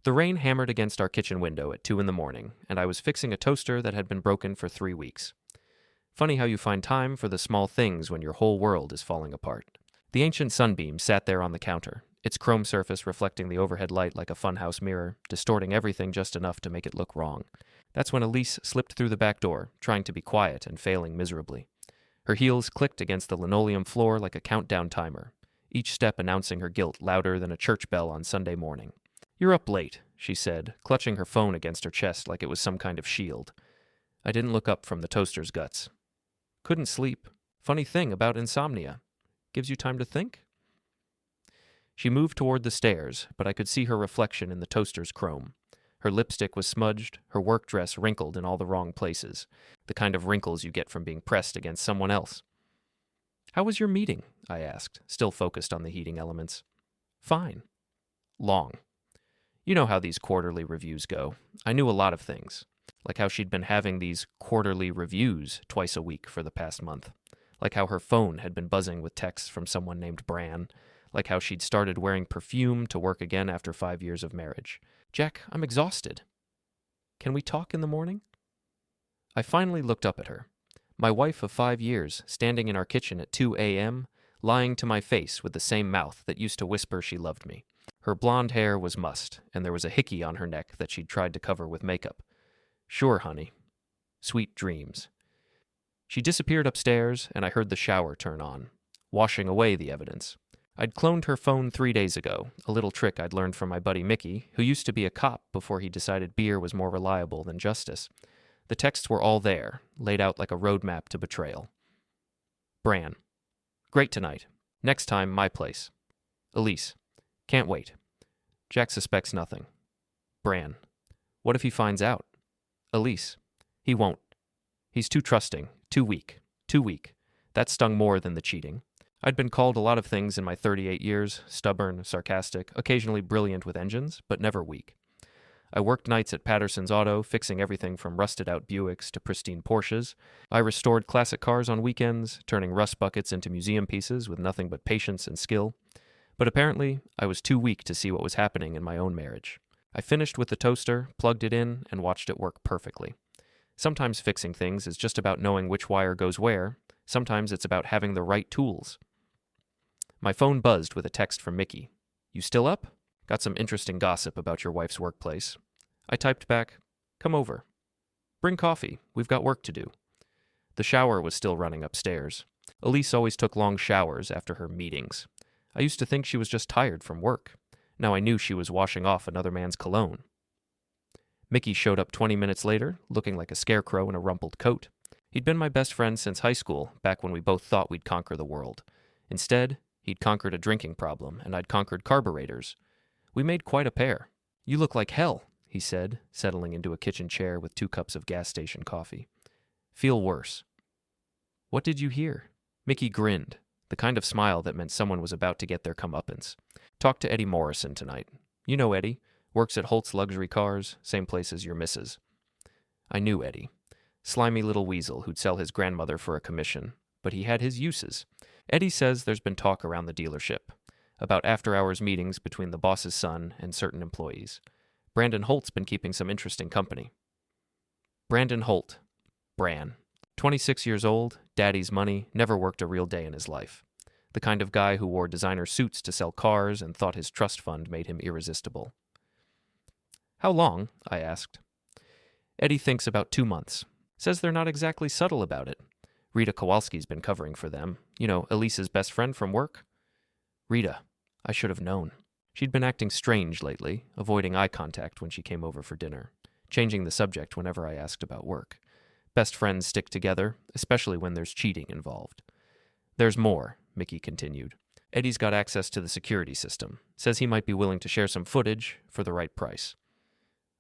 The rain hammered against our kitchen window at 2 in the morning, and I was fixing a toaster that had been broken for 3 weeks. Funny how you find time for the small things when your whole world is falling apart. The ancient sunbeam sat there on the counter, its chrome surface reflecting the overhead light like a funhouse mirror, distorting everything just enough to make it look wrong. That's when Elise slipped through the back door, trying to be quiet and failing miserably. Her heels clicked against the linoleum floor like a countdown timer, each step announcing her guilt louder than a church bell on Sunday morning. "You're up late," she said, clutching her phone against her chest like it was some kind of shield. I didn't look up from the toaster's guts. "Couldn't sleep. Funny thing about insomnia. Gives you time to think?" She moved toward the stairs, but I could see her reflection in the toaster's chrome. Her lipstick was smudged, her work dress wrinkled in all the wrong places, the kind of wrinkles you get from being pressed against someone else. "How was your meeting?" I asked, still focused on the heating elements. "Fine." "Long." You know how these quarterly reviews go. I knew a lot of things, like how she'd been having these quarterly reviews twice a week for the past month, like how her phone had been buzzing with texts from someone named Bran, like how she'd started wearing perfume to work again after 5 years of marriage. "Jack, I'm exhausted. Can we talk in the morning?" I finally looked up at her. My wife of 5 years, standing in our kitchen at 2 a.m., lying to my face with the same mouth that used to whisper she loved me. Her blonde hair was mussed, and there was a hickey on her neck that she'd tried to cover with makeup. "Sure, honey. Sweet dreams." She disappeared upstairs, and I heard the shower turn on, washing away the evidence. I'd cloned her phone 3 days ago, a little trick I'd learned from my buddy Mickey, who used to be a cop before he decided beer was more reliable than justice. The texts were all there, laid out like a roadmap to betrayal. Bran: "Great tonight. Next time, my place." Elise: "Can't wait." Jack suspects nothing. Bran: "What if he finds out?" Elise: "He won't. He's too trusting, too weak, too weak." That stung more than the cheating. I'd been called a lot of things in my 38 years, stubborn, sarcastic, occasionally brilliant with engines, but never weak. I worked nights at Patterson's Auto, fixing everything from rusted-out Buicks to pristine Porsches. I restored classic cars on weekends, turning rust buckets into museum pieces with nothing but patience and skill. But apparently, I was too weak to see what was happening in my own marriage. I finished with the toaster, plugged it in, and watched it work perfectly. Sometimes fixing things is just about knowing which wire goes where. Sometimes it's about having the right tools. My phone buzzed with a text from Mickey. "You still up? Got some interesting gossip about your wife's workplace." I typed back, "Come over. Bring coffee. We've got work to do." The shower was still running upstairs. Elise always took long showers after her meetings. I used to think she was just tired from work. Now I knew she was washing off another man's cologne. Mickey showed up 20 minutes later, looking like a scarecrow in a rumpled coat. He'd been my best friend since high school, back when we both thought we'd conquer the world. Instead, he'd conquered a drinking problem, and I'd conquered carburetors. We made quite a pair. "You look like hell," he said, settling into a kitchen chair with 2 cups of gas station coffee. "Feel worse." "What did you hear?" Mickey grinned, the kind of smile that meant someone was about to get their comeuppance. "Talked to Eddie Morrison tonight. You know Eddie. Works at Holt's Luxury Cars, same place as your missus." I knew Eddie. Slimy little weasel who'd sell his grandmother for a commission. But he had his uses. Eddie says there's been talk around the dealership about after-hours meetings between the boss's son and certain employees. Brandon Holt's been keeping some interesting company. Brandon Holt. Bran. 26 years old, daddy's money, never worked a real day in his life. The kind of guy who wore designer suits to sell cars and thought his trust fund made him irresistible. "How long?" I asked. Eddie thinks about 2 months. Says they're not exactly subtle about it. Rita Kowalski's been covering for them. You know, Elise's best friend from work? Rita. I should have known. She'd been acting strange lately, avoiding eye contact when she came over for dinner, changing the subject whenever I asked about work. Best friends stick together, especially when there's cheating involved. "There's more," Mickey continued. "Eddie's got access to the security system. Says he might be willing to share some footage for the right price."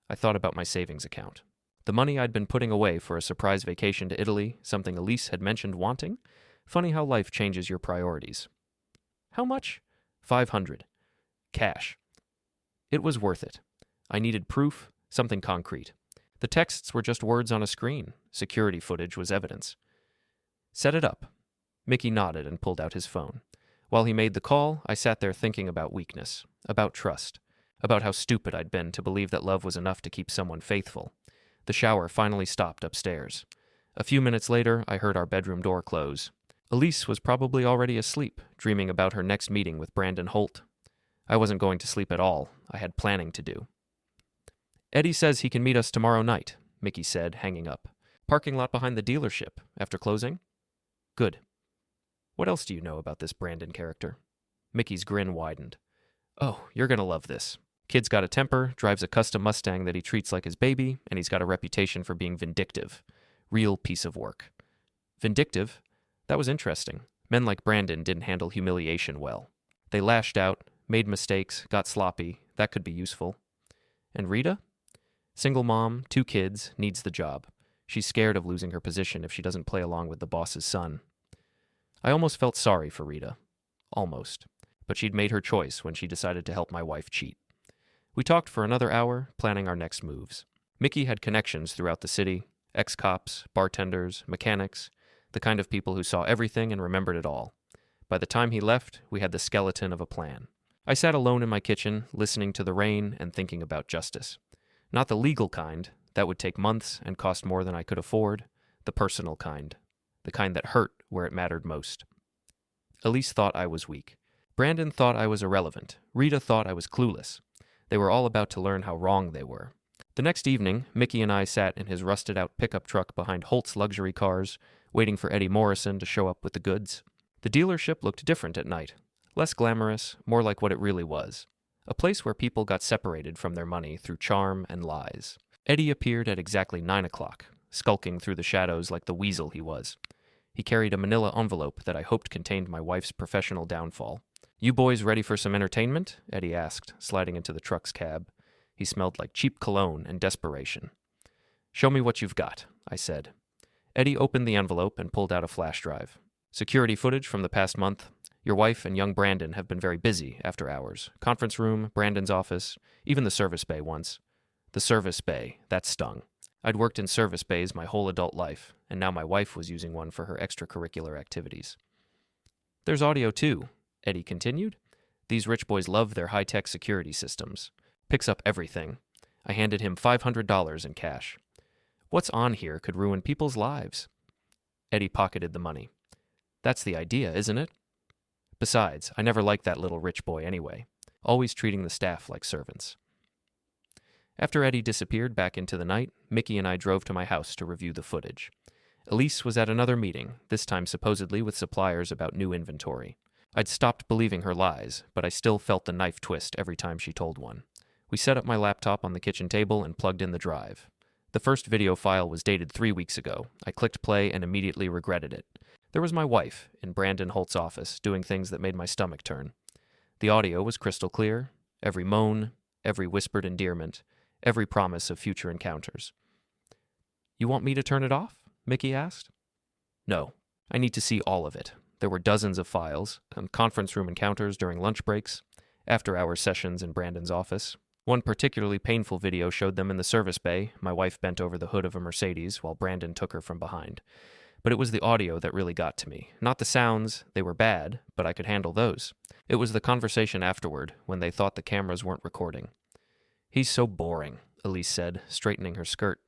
I thought about my savings account. The money I'd been putting away for a surprise vacation to Italy, something Elise had mentioned wanting. Funny how life changes your priorities. "How much?" $500. Cash. It was worth it. I needed proof, something concrete. The texts were just words on a screen. Security footage was evidence. "Set it up." Mickey nodded and pulled out his phone. While he made the call, I sat there thinking about weakness, about trust, about how stupid I'd been to believe that love was enough to keep someone faithful. The shower finally stopped upstairs. A few minutes later, I heard our bedroom door close. Elise was probably already asleep, dreaming about her next meeting with Brandon Holt. I wasn't going to sleep at all. I had planning to do. Eddie says he can meet us tomorrow night, Mickey said, hanging up. Parking lot behind the dealership, after closing? Good. What else do you know about this Brandon character? Mickey's grin widened. Oh, you're gonna love this. Kid's got a temper, drives a custom Mustang that he treats like his baby, and he's got a reputation for being vindictive. Real piece of work. Vindictive? That was interesting. Men like Brandon didn't handle humiliation well. They lashed out, made mistakes, got sloppy. That could be useful. And Rita? Single mom, 2 kids, needs the job. She's scared of losing her position if she doesn't play along with the boss's son. I almost felt sorry for Rita. Almost. But she'd made her choice when she decided to help my wife cheat. We talked for another hour, planning our next moves. Mickey had connections throughout the city, ex-cops, bartenders, mechanics, the kind of people who saw everything and remembered it all. By the time he left, we had the skeleton of a plan. I sat alone in my kitchen, listening to the rain and thinking about justice. Not the legal kind, that would take months and cost more than I could afford. The personal kind. The kind that hurt where it mattered most. Elise thought I was weak. Brandon thought I was irrelevant. Rita thought I was clueless. They were all about to learn how wrong they were. The next evening, Mickey and I sat in his rusted-out pickup truck behind Holt's luxury cars, waiting for Eddie Morrison to show up with the goods. The dealership looked different at night. Less glamorous, more like what it really was. A place where people got separated from their money through charm and lies. Eddie appeared at exactly 9 o'clock, skulking through the shadows like the weasel he was. He carried a manila envelope that I hoped contained my wife's professional downfall. You boys ready for some entertainment? Eddie asked, sliding into the truck's cab. He smelled like cheap cologne and desperation. Show me what you've got, I said. Eddie opened the envelope and pulled out a flash drive. Security footage from the past month. Your wife and young Brandon have been very busy after hours. Conference room, Brandon's office, even the service bay once. The service bay, that stung. I'd worked in service bays my whole adult life, and now my wife was using one for her extracurricular activities. There's audio too, Eddie continued. These rich boys love their high-tech security systems. Picks up everything. I handed him $500 in cash. What's on here could ruin people's lives. Eddie pocketed the money. That's the idea, isn't it? Besides, I never liked that little rich boy anyway, always treating the staff like servants. After Eddie disappeared back into the night, Mickey and I drove to my house to review the footage. Elise was at another meeting, this time supposedly with suppliers about new inventory. I'd stopped believing her lies, but I still felt the knife twist every time she told one. We set up my laptop on the kitchen table and plugged in the drive. The first video file was dated 3 weeks ago. I clicked play and immediately regretted it. There was my wife in Brandon Holt's office doing things that made my stomach turn. The audio was crystal clear, every moan, every whispered endearment, every promise of future encounters. You want me to turn it off? Mickey asked. No, I need to see all of it. There were dozens of files, conference room encounters during lunch breaks, after-hour sessions in Brandon's office. One particularly painful video showed them in the service bay. My wife bent over the hood of a Mercedes while Brandon took her from behind. But it was the audio that really got to me. Not the sounds, they were bad, but I could handle those. It was the conversation afterward, when they thought the cameras weren't recording. He's so boring, Elise said, straightening her skirt.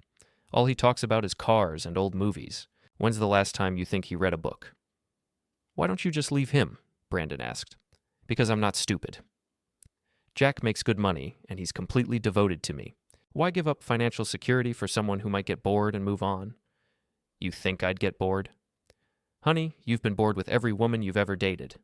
All he talks about is cars and old movies. When's the last time you think he read a book? Why don't you just leave him? Brandon asked. Because I'm not stupid. Jack makes good money, and he's completely devoted to me. Why give up financial security for someone who might get bored and move on? You think I'd get bored? Honey, you've been bored with every woman you've ever dated.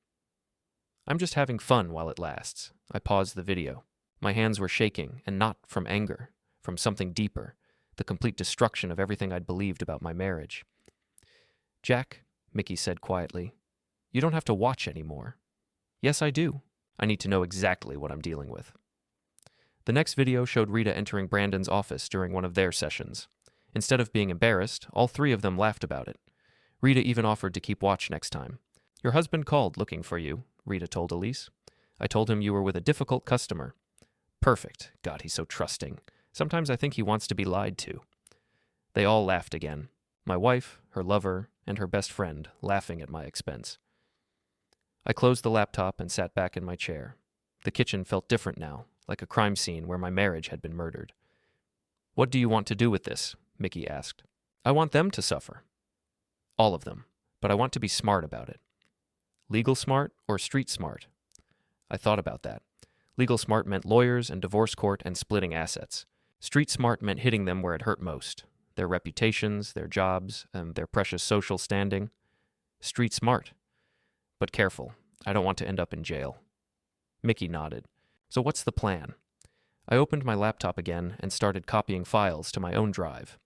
I'm just having fun while it lasts. I paused the video. My hands were shaking, and not from anger, from something deeper, the complete destruction of everything I'd believed about my marriage. Jack, Mickey said quietly, you don't have to watch anymore. Yes, I do. I need to know exactly what I'm dealing with. The next video showed Rita entering Brandon's office during one of their sessions. Instead of being embarrassed, all 3 of them laughed about it. Rita even offered to keep watch next time. Your husband called looking for you, Rita told Elise. I told him you were with a difficult customer. Perfect. God, he's so trusting. Sometimes I think he wants to be lied to. They all laughed again. My wife, her lover, and her best friend, laughing at my expense. I closed the laptop and sat back in my chair. The kitchen felt different now, like a crime scene where my marriage had been murdered. "What do you want to do with this?" Mickey asked. "I want them to suffer. All of them. But I want to be smart about it." Legal smart or street smart? I thought about that. Legal smart meant lawyers and divorce court and splitting assets. Street smart meant hitting them where it hurt most. Their reputations, their jobs, and their precious social standing. Street smart. But careful. I don't want to end up in jail. Mickey nodded. "So what's the plan?" I opened my laptop again and started copying files to my own drive.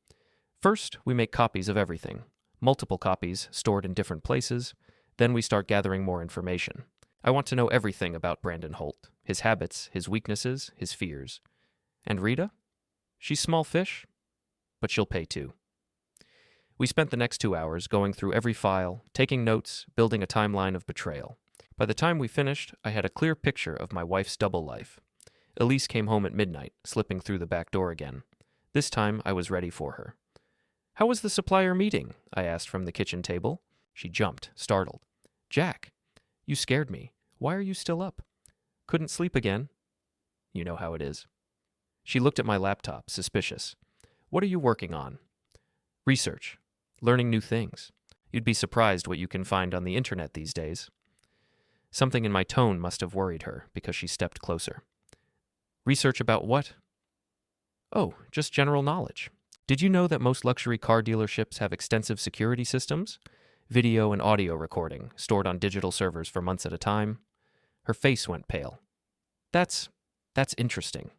First, we make copies of everything. Multiple copies stored in different places. Then we start gathering more information. I want to know everything about Brandon Holt, his habits, his weaknesses, his fears. And Rita? She's small fish, but she'll pay too. We spent the next 2 hours going through every file, taking notes, building a timeline of betrayal. By the time we finished, I had a clear picture of my wife's double life. Elise came home at midnight, slipping through the back door again. This time, I was ready for her. "How was the supplier meeting?" I asked from the kitchen table. She jumped, startled. "Jack, you scared me. Why are you still up?" "Couldn't sleep again." You know how it is. She looked at my laptop, suspicious. "What are you working on?" "Research. Learning new things. You'd be surprised what you can find on the internet these days." Something in my tone must have worried her, because she stepped closer. "Research about what?" "Oh, just general knowledge. Did you know that most luxury car dealerships have extensive security systems? Video and audio recording, stored on digital servers for months at a time?" Her face went pale. That's interesting.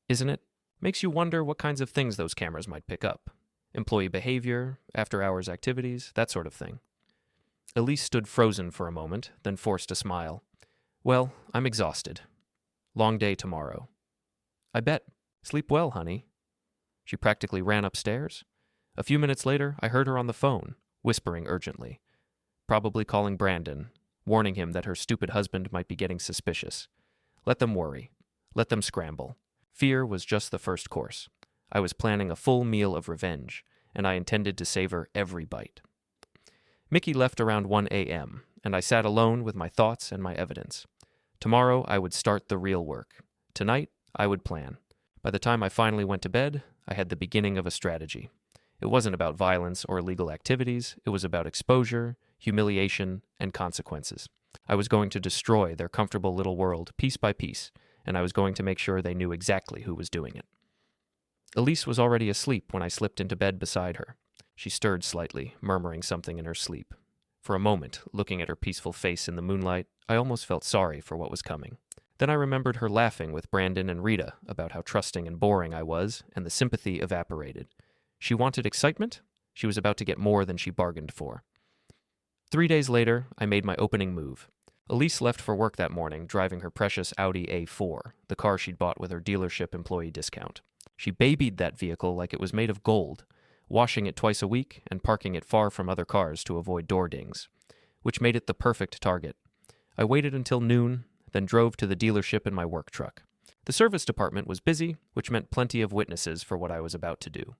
Isn't it? Makes you wonder what kinds of things those cameras might pick up. Employee behavior, after-hours activities, that sort of thing." Elise stood frozen for a moment, then forced a smile. "Well, I'm exhausted. Long day tomorrow." "I bet. Sleep well, honey." She practically ran upstairs. A few minutes later, I heard her on the phone, whispering urgently. Probably calling Brandon, warning him that her stupid husband might be getting suspicious. Let them worry. Let them scramble. Fear was just the first course. I was planning a full meal of revenge, and I intended to savor every bite. Mickey left around 1 a.m., and I sat alone with my thoughts and my evidence. Tomorrow, I would start the real work. Tonight, I would plan. By the time I finally went to bed, I had the beginning of a strategy. It wasn't about violence or illegal activities. It was about exposure, humiliation, and consequences. I was going to destroy their comfortable little world piece by piece, and I was going to make sure they knew exactly who was doing it. Elise was already asleep when I slipped into bed beside her. She stirred slightly, murmuring something in her sleep. For a moment, looking at her peaceful face in the moonlight, I almost felt sorry for what was coming. Then I remembered her laughing with Brandon and Rita about how trusting and boring I was, and the sympathy evaporated. She wanted excitement? She was about to get more than she bargained for. 3 days later, I made my opening move. Elise left for work that morning, driving her precious Audi A4, the car she'd bought with her dealership employee discount. She babied that vehicle like it was made of gold, washing it twice a week and parking it far from other cars to avoid door dings, which made it the perfect target. I waited until noon, then drove to the dealership in my work truck. The service department was busy, which meant plenty of witnesses for what I was about to do.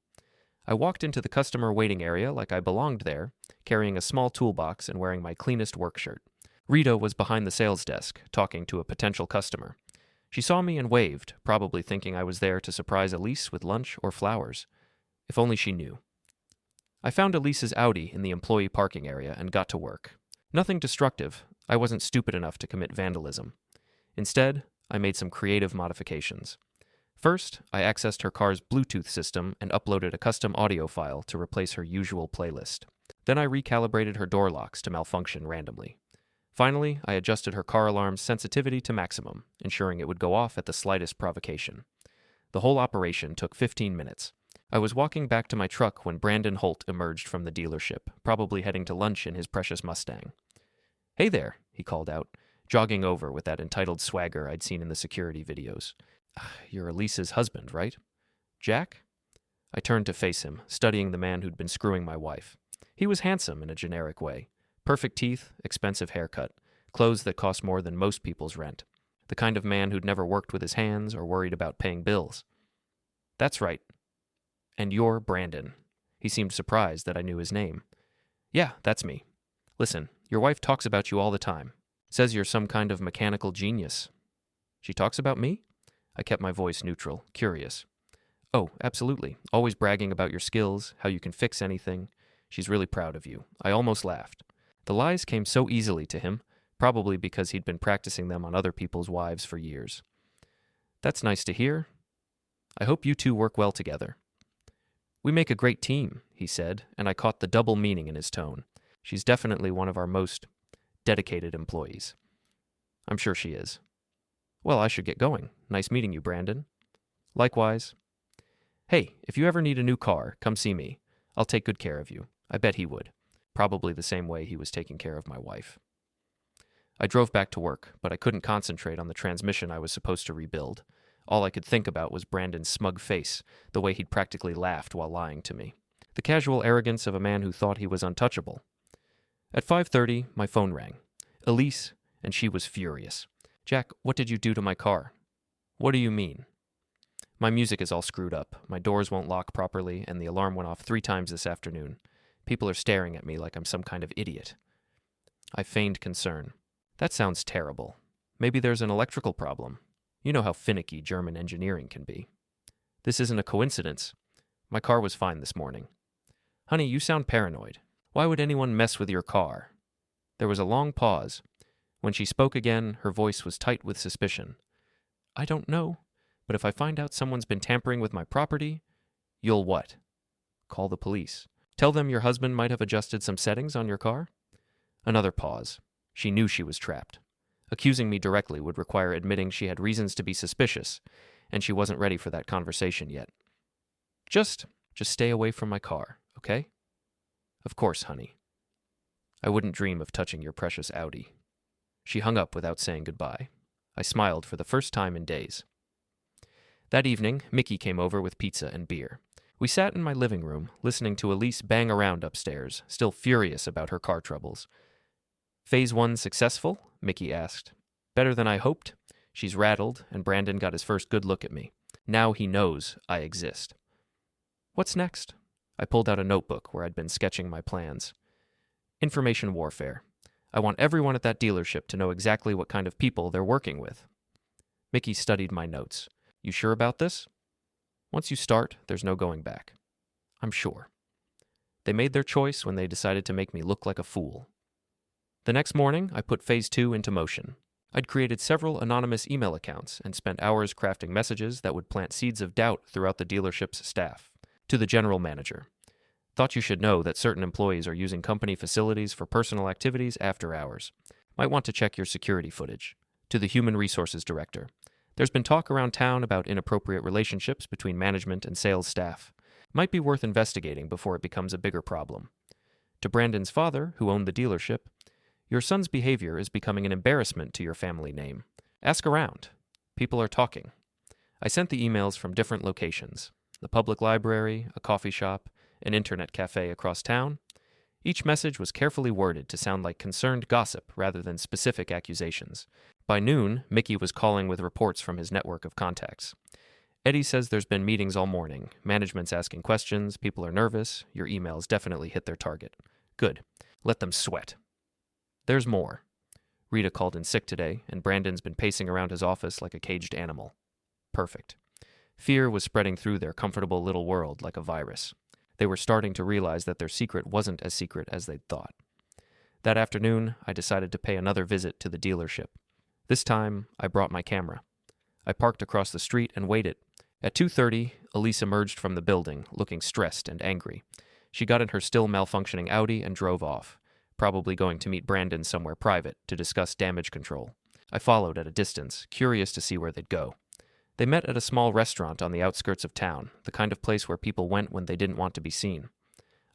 I walked into the customer waiting area like I belonged there, carrying a small toolbox and wearing my cleanest work shirt. Rita was behind the sales desk, talking to a potential customer. She saw me and waved, probably thinking I was there to surprise Elise with lunch or flowers. If only she knew. I found Elise's Audi in the employee parking area and got to work. Nothing destructive. I wasn't stupid enough to commit vandalism. Instead, I made some creative modifications. First, I accessed her car's Bluetooth system and uploaded a custom audio file to replace her usual playlist. Then I recalibrated her door locks to malfunction randomly. Finally, I adjusted her car alarm's sensitivity to maximum, ensuring it would go off at the slightest provocation. The whole operation took 15 minutes. I was walking back to my truck when Brandon Holt emerged from the dealership, probably heading to lunch in his precious Mustang. "Hey there," he called out, jogging over with that entitled swagger I'd seen in the security videos. "You're Elise's husband, right?" "Jack?" I turned to face him, studying the man who'd been screwing my wife. He was handsome in a generic way. Perfect teeth, expensive haircut, clothes that cost more than most people's rent. The kind of man who'd never worked with his hands or worried about paying bills. "That's right. And you're Brandon." He seemed surprised that I knew his name. "Yeah, that's me. Listen, your wife talks about you all the time. Says you're some kind of mechanical genius." "She talks about me?" I kept my voice neutral, curious. Oh, absolutely. Always bragging about your skills, how you can fix anything. She's really proud of you. I almost laughed. The lies came so easily to him, probably because he'd been practicing them on other people's wives for years. That's nice to hear. I hope you two work well together. We make a great team, he said, and I caught the double meaning in his tone. She's definitely one of our most dedicated employees. I'm sure she is. Well, I should get going. Nice meeting you, Brandon. Likewise. Hey, if you ever need a new car, come see me. I'll take good care of you. I bet he would. Probably the same way he was taking care of my wife. I drove back to work, but I couldn't concentrate on the transmission I was supposed to rebuild. All I could think about was Brandon's smug face, the way he'd practically laughed while lying to me. The casual arrogance of a man who thought he was untouchable. At 5:30, my phone rang. Elise, and she was furious. Jack, what did you do to my car? What do you mean? My music is all screwed up. My doors won't lock properly, and the alarm went off 3 times this afternoon. People are staring at me like I'm some kind of idiot. I feigned concern. That sounds terrible. Maybe there's an electrical problem. You know how finicky German engineering can be. This isn't a coincidence. My car was fine this morning. Honey, you sound paranoid. Why would anyone mess with your car? There was a long pause. When she spoke again, her voice was tight with suspicion. I don't know, but if I find out someone's been tampering with my property, you'll what? Call the police. Tell them your husband might have adjusted some settings on your car? Another pause. She knew she was trapped. Accusing me directly would require admitting she had reasons to be suspicious, and she wasn't ready for that conversation yet. Just stay away from my car, okay? Of course, honey. I wouldn't dream of touching your precious Audi. She hung up without saying goodbye. I smiled for the first time in days. That evening, Mickey came over with pizza and beer. We sat in my living room, listening to Elise bang around upstairs, still furious about her car troubles. Phase 1 successful? Mickey asked. Better than I hoped. She's rattled, and Brandon got his first good look at me. Now he knows I exist. What's next? I pulled out a notebook where I'd been sketching my plans. Information warfare. I want everyone at that dealership to know exactly what kind of people they're working with. Mickey studied my notes. You sure about this? Once you start, there's no going back. I'm sure. They made their choice when they decided to make me look like a fool. The next morning, I put Phase 2 into motion. I'd created several anonymous email accounts and spent hours crafting messages that would plant seeds of doubt throughout the dealership's staff. To the general manager. Thought you should know that certain employees are using company facilities for personal activities after hours. Might want to check your security footage. To the human resources director. There's been talk around town about inappropriate relationships between management and sales staff. Might be worth investigating before it becomes a bigger problem. To Brandon's father, who owned the dealership. Your son's behavior is becoming an embarrassment to your family name. Ask around. People are talking. I sent the emails from different locations. The public library, a coffee shop, an internet cafe across town. Each message was carefully worded to sound like concerned gossip rather than specific accusations. By noon, Mickey was calling with reports from his network of contacts. Eddie says there's been meetings all morning. Management's asking questions, people are nervous. Your emails definitely hit their target. Good. Let them sweat. There's more. Rita called in sick today, and Brandon's been pacing around his office like a caged animal. Perfect. Fear was spreading through their comfortable little world like a virus. They were starting to realize that their secret wasn't as secret as they'd thought. That afternoon, I decided to pay another visit to the dealership. This time, I brought my camera. I parked across the street and waited. At 2:30, Elise emerged from the building, looking stressed and angry. She got in her still malfunctioning Audi and drove off, probably going to meet Brandon somewhere private to discuss damage control. I followed at a distance, curious to see where they'd go. They met at a small restaurant on the outskirts of town, the kind of place where people went when they didn't want to be seen.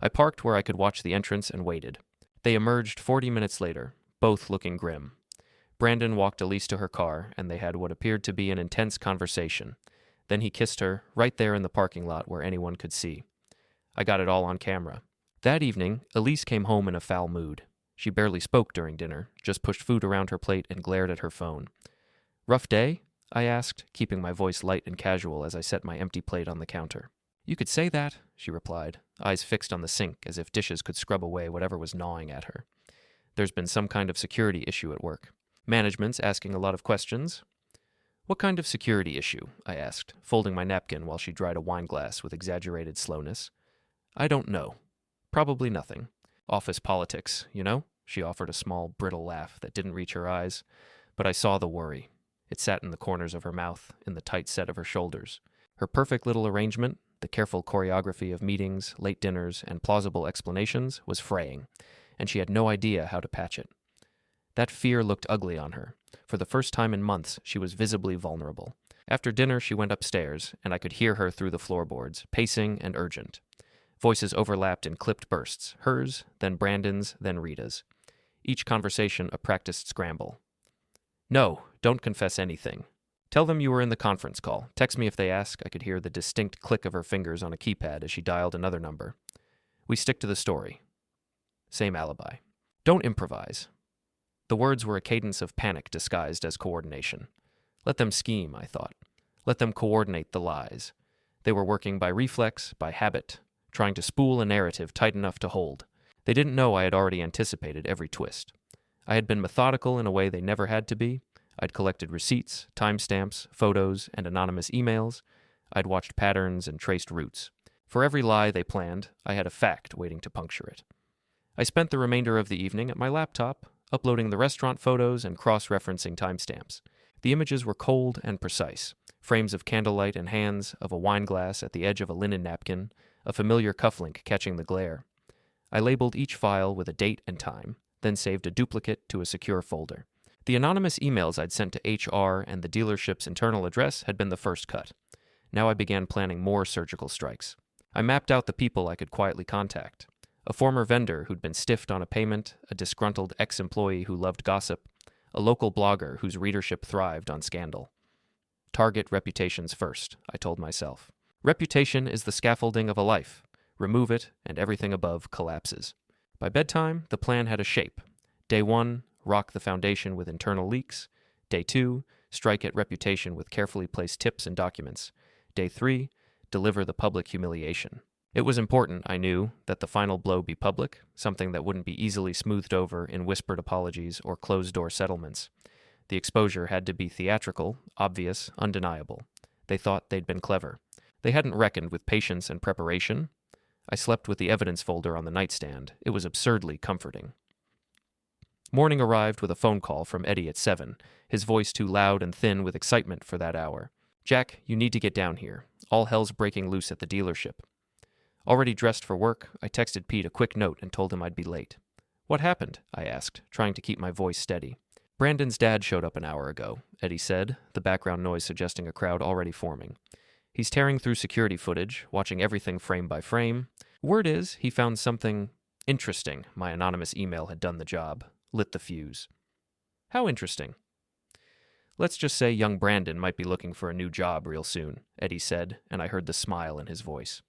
I parked where I could watch the entrance and waited. They emerged 40 minutes later, both looking grim. Brandon walked Elise to her car, and they had what appeared to be an intense conversation. Then he kissed her, right there in the parking lot where anyone could see. I got it all on camera. That evening, Elise came home in a foul mood. She barely spoke during dinner, just pushed food around her plate and glared at her phone. Rough day? I asked, keeping my voice light and casual as I set my empty plate on the counter. You could say that, she replied, eyes fixed on the sink as if dishes could scrub away whatever was gnawing at her. There's been some kind of security issue at work. Management's asking a lot of questions. What kind of security issue? I asked, folding my napkin while she dried a wine glass with exaggerated slowness. I don't know. Probably nothing. Office politics, you know? She offered a small, brittle laugh that didn't reach her eyes, but I saw the worry. It sat in the corners of her mouth, in the tight set of her shoulders. Her perfect little arrangement, the careful choreography of meetings, late dinners, and plausible explanations, was fraying, and she had no idea how to patch it. That fear looked ugly on her. For the first time in months, she was visibly vulnerable. After dinner, she went upstairs, and I could hear her through the floorboards, pacing and urgent. Voices overlapped in clipped bursts, hers, then Brandon's, then Rita's. Each conversation a practiced scramble. No, don't confess anything. Tell them you were in the conference call. Text me if they ask. I could hear the distinct click of her fingers on a keypad as she dialed another number. We stick to the story. Same alibi. Don't improvise. The words were a cadence of panic disguised as coordination. Let them scheme, I thought. Let them coordinate the lies. They were working by reflex, by habit, trying to spool a narrative tight enough to hold. They didn't know I had already anticipated every twist. I had been methodical in a way they never had to be. I'd collected receipts, timestamps, photos, and anonymous emails. I'd watched patterns and traced routes. For every lie they planned, I had a fact waiting to puncture it. I spent the remainder of the evening at my laptop, uploading the restaurant photos and cross-referencing timestamps. The images were cold and precise. Frames of candlelight and hands, of a wine glass at the edge of a linen napkin, a familiar cufflink catching the glare. I labeled each file with a date and time, then saved a duplicate to a secure folder. The anonymous emails I'd sent to HR and the dealership's internal address had been the first cut. Now I began planning more surgical strikes. I mapped out the people I could quietly contact. A former vendor who'd been stiffed on a payment, a disgruntled ex-employee who loved gossip, a local blogger whose readership thrived on scandal. Target reputations first, I told myself. Reputation is the scaffolding of a life. Remove it, and everything above collapses. By bedtime, the plan had a shape. Day 1, rock the foundation with internal leaks. Day 2, strike at reputation with carefully placed tips and documents. Day 3, deliver the public humiliation. It was important, I knew, that the final blow be public, something that wouldn't be easily smoothed over in whispered apologies or closed-door settlements. The exposure had to be theatrical, obvious, undeniable. They thought they'd been clever. They hadn't reckoned with patience and preparation. I slept with the evidence folder on the nightstand. It was absurdly comforting. Morning arrived with a phone call from Eddie at 7, his voice too loud and thin with excitement for that hour. Jack, you need to get down here. All hell's breaking loose at the dealership. Already dressed for work, I texted Pete a quick note and told him I'd be late. What happened? I asked, trying to keep my voice steady. Brandon's dad showed up an hour ago, Eddie said, the background noise suggesting a crowd already forming. He's tearing through security footage, watching everything frame by frame. Word is, he found something interesting. My anonymous email had done the job, lit the fuse. How interesting? Let's just say young Brandon might be looking for a new job real soon, Eddie said, and I heard the smile in his voice.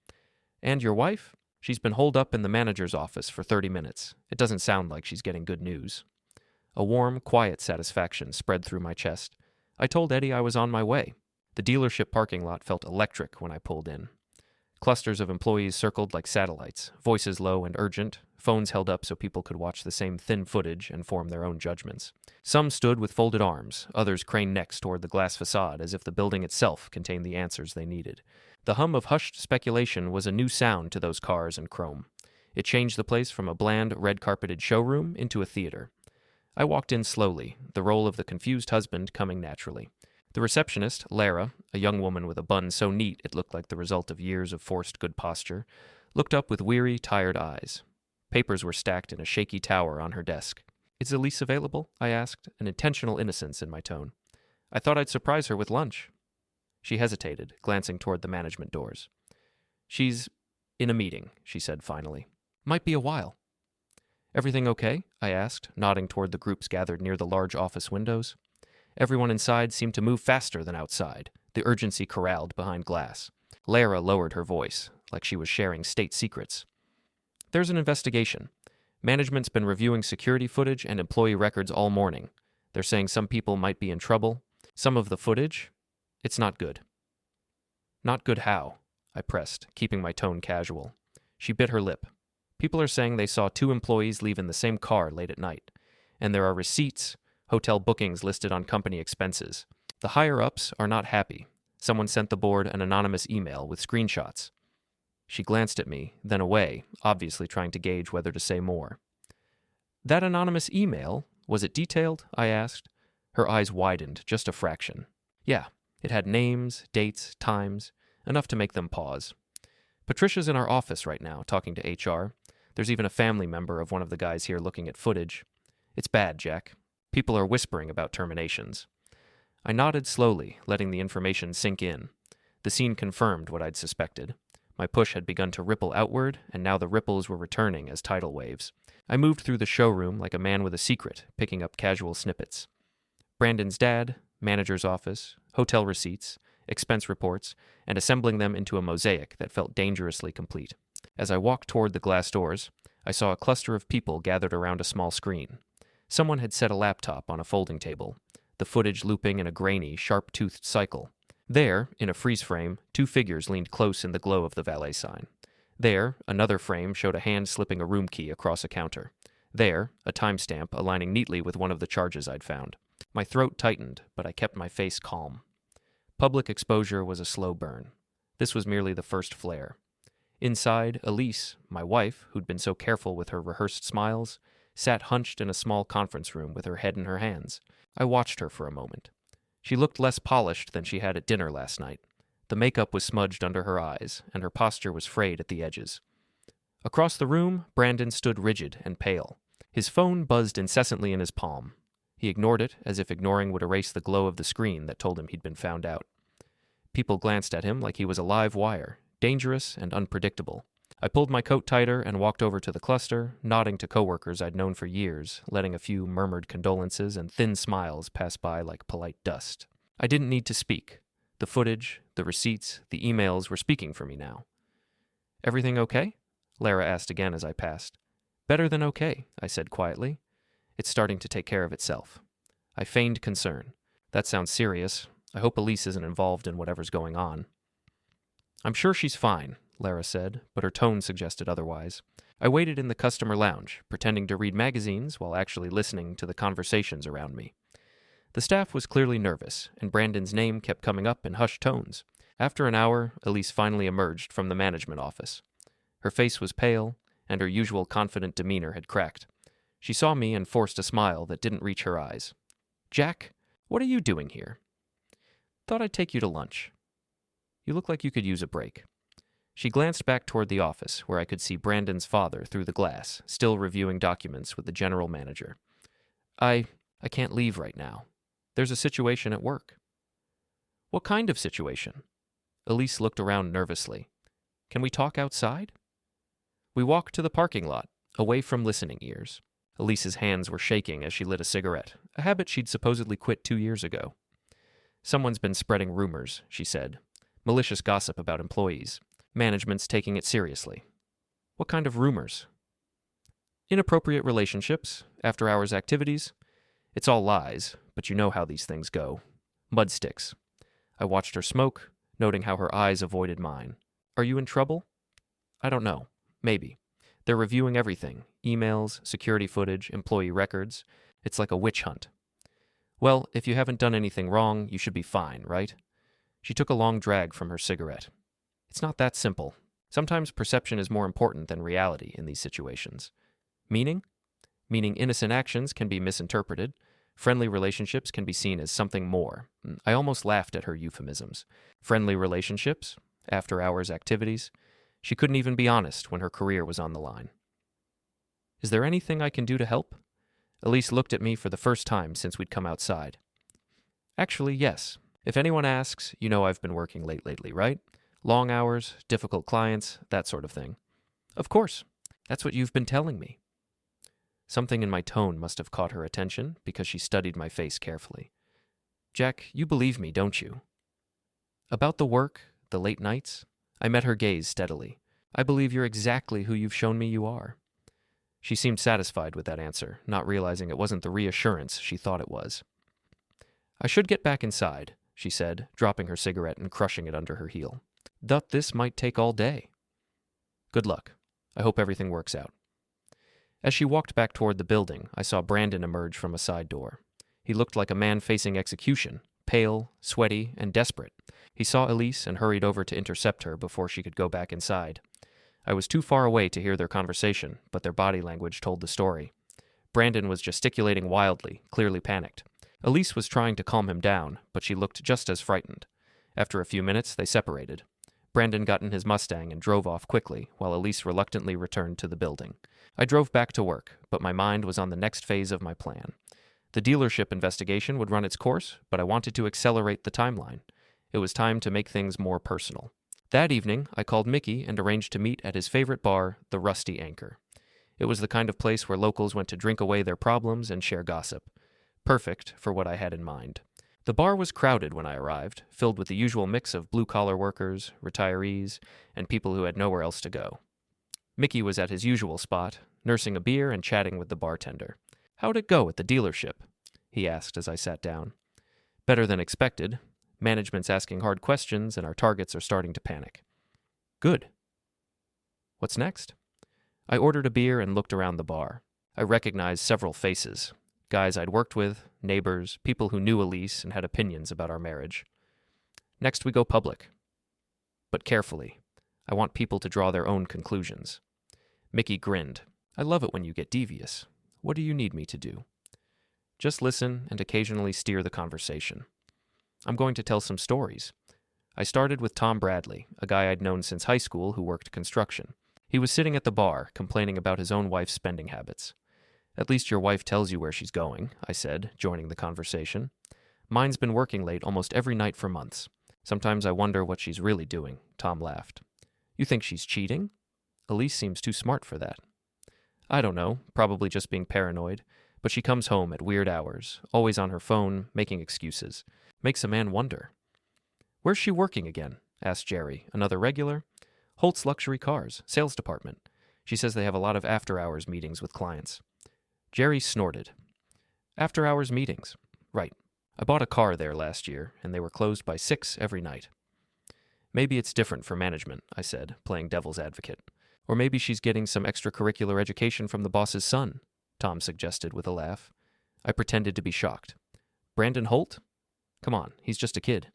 And your wife? She's been holed up in the manager's office for 30 minutes. It doesn't sound like she's getting good news. A warm, quiet satisfaction spread through my chest. I told Eddie I was on my way. The dealership parking lot felt electric when I pulled in. Clusters of employees circled like satellites, voices low and urgent, phones held up so people could watch the same thin footage and form their own judgments. Some stood with folded arms, others craned necks toward the glass facade as if the building itself contained the answers they needed. The hum of hushed speculation was a new sound to those cars and chrome. It changed the place from a bland, red-carpeted showroom into a theater. I walked in slowly, the role of the confused husband coming naturally. The receptionist, Lara, a young woman with a bun so neat it looked like the result of years of forced good posture, looked up with weary, tired eyes. Papers were stacked in a shaky tower on her desk. Is Elise available? I asked, an intentional innocence in my tone. I thought I'd surprise her with lunch. She hesitated, glancing toward the management doors. She's in a meeting, she said finally. Might be a while. Everything okay? I asked, nodding toward the groups gathered near the large office windows. Everyone inside seemed to move faster than outside, the urgency corralled behind glass. Lara lowered her voice, like she was sharing state secrets. There's an investigation. Management's been reviewing security footage and employee records all morning. They're saying some people might be in trouble. Some of the footage, it's not good. Not good how? I pressed, keeping my tone casual. She bit her lip. People are saying they saw 2 employees leave in the same car late at night. And there are receipts, hotel bookings listed on company expenses. The higher-ups are not happy. Someone sent the board an anonymous email with screenshots. She glanced at me, then away, obviously trying to gauge whether to say more. That anonymous email, was it detailed? I asked. Her eyes widened, just a fraction. Yeah, it had names, dates, times, enough to make them pause. Patricia's in our office right now, talking to HR. There's even a family member of one of the guys here looking at footage. It's bad, Jack. People are whispering about terminations. I nodded slowly, letting the information sink in. The scene confirmed what I'd suspected. My push had begun to ripple outward, and now the ripples were returning as tidal waves. I moved through the showroom like a man with a secret, picking up casual snippets. Brandon's dad, manager's office, hotel receipts, expense reports, and assembling them into a mosaic that felt dangerously complete. As I walked toward the glass doors, I saw a cluster of people gathered around a small screen. Someone had set a laptop on a folding table, the footage looping in a grainy, sharp-toothed cycle. There, in a freeze frame, two figures leaned close in the glow of the valet sign. There, another frame showed a hand slipping a room key across a counter. There, a timestamp aligning neatly with one of the charges I'd found. My throat tightened, but I kept my face calm. Public exposure was a slow burn. This was merely the first flare. Inside, Elise, my wife, who'd been so careful with her rehearsed smiles, sat hunched in a small conference room with her head in her hands. I watched her for a moment. She looked less polished than she had at dinner last night. The makeup was smudged under her eyes, and her posture was frayed at the edges. Across the room, Brandon stood rigid and pale. His phone buzzed incessantly in his palm. He ignored it, as if ignoring would erase the glow of the screen that told him he'd been found out. People glanced at him like he was a live wire, dangerous and unpredictable. I pulled my coat tighter and walked over to the cluster, nodding to coworkers I'd known for years, letting a few murmured condolences and thin smiles pass by like polite dust. I didn't need to speak. The footage, the receipts, the emails were speaking for me now. "Everything okay?" Lara asked again as I passed. "Better than okay," I said quietly. "It's starting to take care of itself." I feigned concern. "That sounds serious. I hope Elise isn't involved in whatever's going on." "I'm sure she's fine," Lara said, but her tone suggested otherwise. I waited in the customer lounge, pretending to read magazines while actually listening to the conversations around me. The staff was clearly nervous, and Brandon's name kept coming up in hushed tones. After an hour, Elise finally emerged from the management office. Her face was pale, and her usual confident demeanor had cracked. She saw me and forced a smile that didn't reach her eyes. "Jack, what are you doing here?" "Thought I'd take you to lunch." "You look like you could use a break." She glanced back toward the office, where I could see Brandon's father through the glass, still reviewing documents with the general manager. I can't leave right now. There's a situation at work." "What kind of situation?" Elise looked around nervously. "Can we talk outside?" We walked to the parking lot, away from listening ears. Elise's hands were shaking as she lit a cigarette, a habit she'd supposedly quit 2 years ago. "Someone's been spreading rumors," she said. "Malicious gossip about employees. Management's taking it seriously." "What kind of rumors?" "Inappropriate relationships, after-hours activities. It's all lies, but you know how these things go. Mud sticks." I watched her smoke, noting how her eyes avoided mine. "Are you in trouble?" "I don't know. Maybe. They're reviewing everything. Emails, security footage, employee records. It's like a witch hunt." "Well, if you haven't done anything wrong, you should be fine, right?" She took a long drag from her cigarette. "It's not that simple. Sometimes perception is more important than reality in these situations." "Meaning?" "Meaning innocent actions can be misinterpreted. Friendly relationships can be seen as something more." I almost laughed at her euphemisms. Friendly relationships? After-hours activities? She couldn't even be honest when her career was on the line. "Is there anything I can do to help?" Elise looked at me for the first time since we'd come outside. "Actually, yes. If anyone asks, you know I've been working late lately, right? Long hours, difficult clients, that sort of thing." "Of course. That's what you've been telling me." Something in my tone must have caught her attention because she studied my face carefully. "Jack, you believe me, don't you?" "About the work, the late nights?" I met her gaze steadily. "I believe you're exactly who you've shown me you are." She seemed satisfied with that answer, not realizing it wasn't the reassurance she thought it was. "I should get back inside," she said, dropping her cigarette and crushing it under her heel. "Thought this might take all day." "Good luck. I hope everything works out." As she walked back toward the building, I saw Brandon emerge from a side door. He looked like a man facing execution, pale, sweaty, and desperate. He saw Elise and hurried over to intercept her before she could go back inside. I was too far away to hear their conversation, but their body language told the story. Brandon was gesticulating wildly, clearly panicked. Elise was trying to calm him down, but she looked just as frightened. After a few minutes, they separated. Brandon got in his Mustang and drove off quickly, while Elise reluctantly returned to the building. I drove back to work, but my mind was on the next phase of my plan. The dealership investigation would run its course, but I wanted to accelerate the timeline. It was time to make things more personal. That evening, I called Mickey and arranged to meet at his favorite bar, the Rusty Anchor. It was the kind of place where locals went to drink away their problems and share gossip. Perfect for what I had in mind. The bar was crowded when I arrived, filled with the usual mix of blue-collar workers, retirees, and people who had nowhere else to go. Mickey was at his usual spot, nursing a beer and chatting with the bartender. "How'd it go at the dealership?" he asked as I sat down. "Better than expected. Management's asking hard questions, and our targets are starting to panic." "Good. What's next?" I ordered a beer and looked around the bar. I recognized several faces. Guys I'd worked with, neighbors, people who knew Elise and had opinions about our marriage. "Next we go public. But carefully. I want people to draw their own conclusions." Mickey grinned. "I love it when you get devious. What do you need me to do?" "Just listen and occasionally steer the conversation. I'm going to tell some stories." I started with Tom Bradley, a guy I'd known since high school who worked construction. He was sitting at the bar, complaining about his own wife's spending habits. "At least your wife tells you where she's going," I said, joining the conversation. "Mine's been working late almost every night for months. Sometimes I wonder what she's really doing," Tom laughed. "You think she's cheating? Elise seems too smart for that." "I don't know, probably just being paranoid. But she comes home at weird hours, always on her phone, making excuses. Makes a man wonder." "Where's she working again?" asked Jerry, another regular. "Holt's Luxury Cars, sales department. She says they have a lot of after-hours meetings with clients." Jerry snorted. "After-hours meetings? Right. I bought a car there last year, and they were closed by 6 every night." "Maybe it's different for management," I said, playing devil's advocate. "Or maybe she's getting some extracurricular education from the boss's son," Tom suggested with a laugh. I pretended to be shocked. "Brandon Holt? Come on, he's just a kid."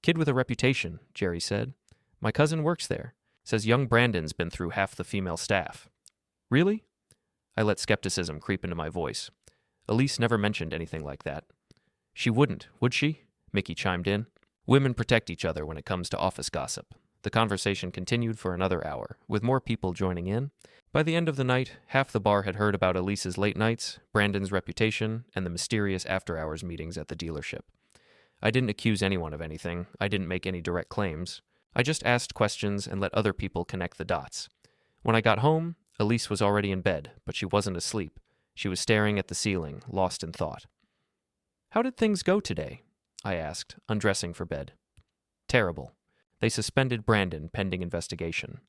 "Kid with a reputation," Jerry said. "My cousin works there. Says young Brandon's been through half the female staff." "Really?" I let skepticism creep into my voice. Elise never mentioned anything like that. "She wouldn't, would she?" Mickey chimed in. Women protect each other when it comes to office gossip. The conversation continued for another hour, with more people joining in. By the end of the night, half the bar had heard about Elise's late nights, Brandon's reputation, and the mysterious after-hours meetings at the dealership. I didn't accuse anyone of anything. I didn't make any direct claims. I just asked questions and let other people connect the dots. When I got home, Elise was already in bed, but she wasn't asleep. She was staring at the ceiling, lost in thought. "How did things go today?" I asked, undressing for bed. "Terrible. They suspended Brandon pending investigation,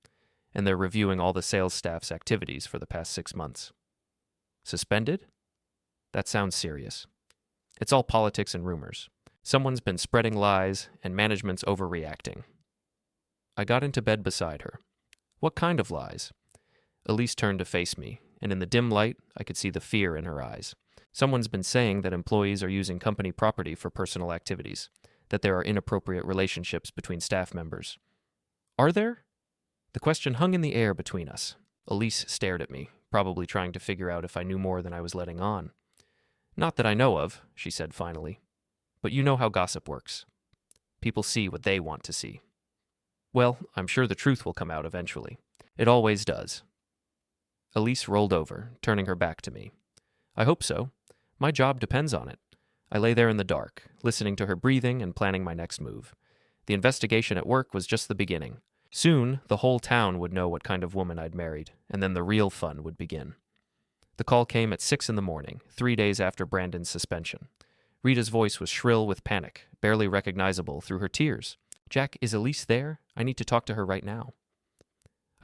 and they're reviewing all the sales staff's activities for the past 6 months." "Suspended?" That sounds serious. It's all politics and rumors. Someone's been spreading lies, and management's overreacting. I got into bed beside her. "What kind of lies?" Elise turned to face me, and in the dim light, I could see the fear in her eyes. "Someone's been saying that employees are using company property for personal activities, that there are inappropriate relationships between staff members." "Are there?" The question hung in the air between us. Elise stared at me, probably trying to figure out if I knew more than I was letting on. "Not that I know of," she said finally. "But you know how gossip works. People see what they want to see." "Well, I'm sure the truth will come out eventually. It always does." Elise rolled over, turning her back to me. "I hope so. My job depends on it." I lay there in the dark, listening to her breathing and planning my next move. The investigation at work was just the beginning. Soon, the whole town would know what kind of woman I'd married, and then the real fun would begin. The call came at 6 in the morning, 3 days after Brandon's suspension. Rita's voice was shrill with panic, barely recognizable through her tears. "Jack, is Elise there? I need to talk to her right now."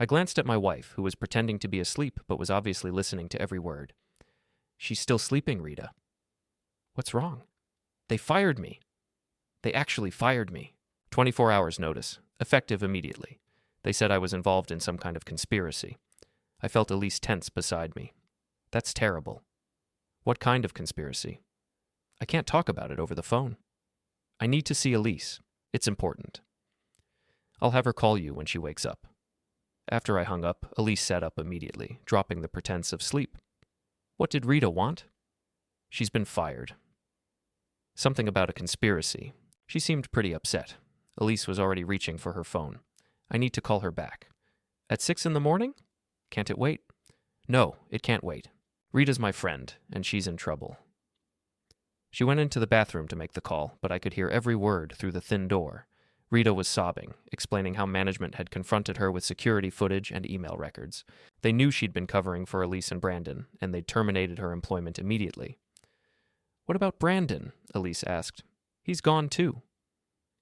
I glanced at my wife, who was pretending to be asleep but was obviously listening to every word. "She's still sleeping, Rita." "What's wrong?" "They fired me." "They actually fired me. 24 hours notice, effective immediately. They said I was involved in some kind of conspiracy." I felt Elise tense beside me. "That's terrible." "What kind of conspiracy?" "I can't talk about it over the phone." I need to see Elise. It's important. I'll have her call you when she wakes up. After I hung up, Elise sat up immediately, dropping the pretense of sleep. What did Rita want? She's been fired. Something about a conspiracy. She seemed pretty upset. Elise was already reaching for her phone. I need to call her back. At 6 a.m? Can't it wait? No, it can't wait. Rita's my friend, and she's in trouble. She went into the bathroom to make the call, but I could hear every word through the thin door. Rita was sobbing, explaining how management had confronted her with security footage and email records. They knew she'd been covering for Elise and Brandon, and they'd terminated her employment immediately. What about Brandon? Elise asked. He's gone too.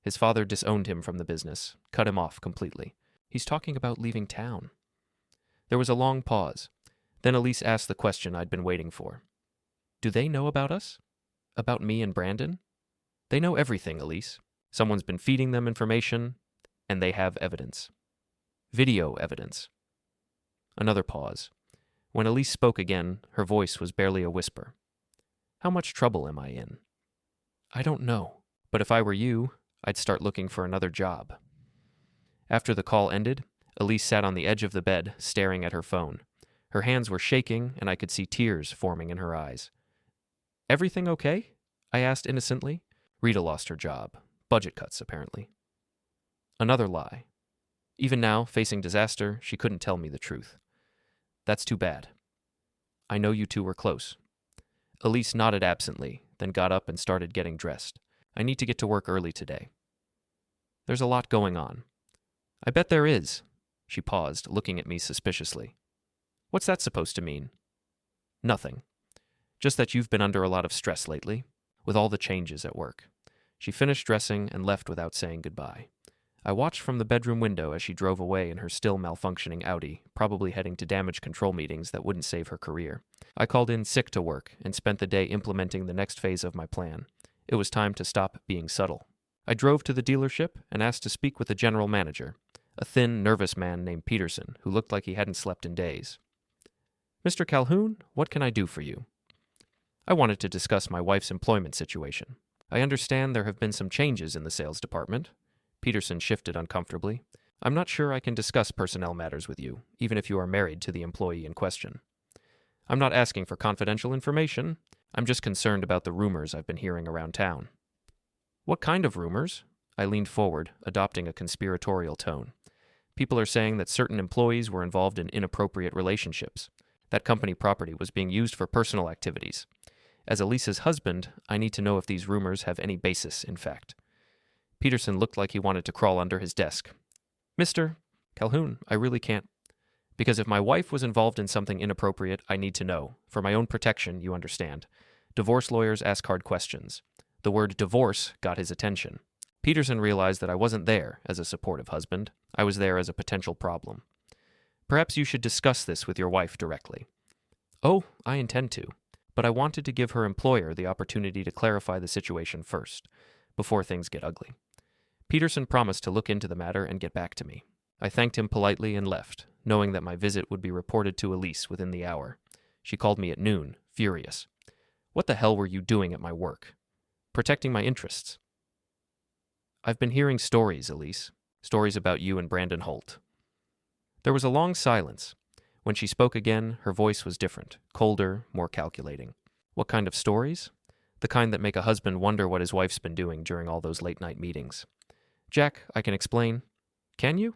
His father disowned him from the business, cut him off completely. He's talking about leaving town. There was a long pause. Then Elise asked the question I'd been waiting for. Do they know about us? About me and Brandon? They know everything, Elise. Someone's been feeding them information, and they have evidence. Video evidence. Another pause. When Elise spoke again, her voice was barely a whisper. How much trouble am I in? I don't know, but if I were you, I'd start looking for another job. After the call ended, Elise sat on the edge of the bed, staring at her phone. Her hands were shaking, and I could see tears forming in her eyes. Everything okay? I asked innocently. Rita lost her job. Budget cuts, apparently. Another lie. Even now, facing disaster, she couldn't tell me the truth. That's too bad. I know you two were close. Elise nodded absently, then got up and started getting dressed. I need to get to work early today. There's a lot going on. I bet there is. She paused, looking at me suspiciously. What's that supposed to mean? Nothing. Just that you've been under a lot of stress lately, with all the changes at work. She finished dressing and left without saying goodbye. I watched from the bedroom window as she drove away in her still malfunctioning Audi, probably heading to damage control meetings that wouldn't save her career. I called in sick to work and spent the day implementing the next phase of my plan. It was time to stop being subtle. I drove to the dealership and asked to speak with the general manager, a thin, nervous man named Peterson who looked like he hadn't slept in days. Mr. Calhoun, what can I do for you? I wanted to discuss my wife's employment situation. I understand there have been some changes in the sales department. Peterson shifted uncomfortably. I'm not sure I can discuss personnel matters with you, even if you are married to the employee in question. I'm not asking for confidential information. I'm just concerned about the rumors I've been hearing around town. What kind of rumors? I leaned forward, adopting a conspiratorial tone. People are saying that certain employees were involved in inappropriate relationships. That company property was being used for personal activities. As Elisa's husband, I need to know if these rumors have any basis in fact. Peterson looked like he wanted to crawl under his desk. Mr. Calhoun, I really can't. Because if my wife was involved in something inappropriate, I need to know. For my own protection, you understand. Divorce lawyers ask hard questions. The word divorce got his attention. Peterson realized that I wasn't there as a supportive husband. I was there as a potential problem. Perhaps you should discuss this with your wife directly. Oh, I intend to. But I wanted to give her employer the opportunity to clarify the situation first, before things get ugly. Peterson promised to look into the matter and get back to me. I thanked him politely and left, knowing that my visit would be reported to Elise within the hour. She called me at noon, furious. What the hell were you doing at my work? Protecting my interests. I've been hearing stories, Elise. Stories about you and Brandon Holt. There was a long silence. When she spoke again, her voice was different, colder, more calculating. What kind of stories? The kind that make a husband wonder what his wife's been doing during all those late-night meetings. Jack, I can explain. Can you?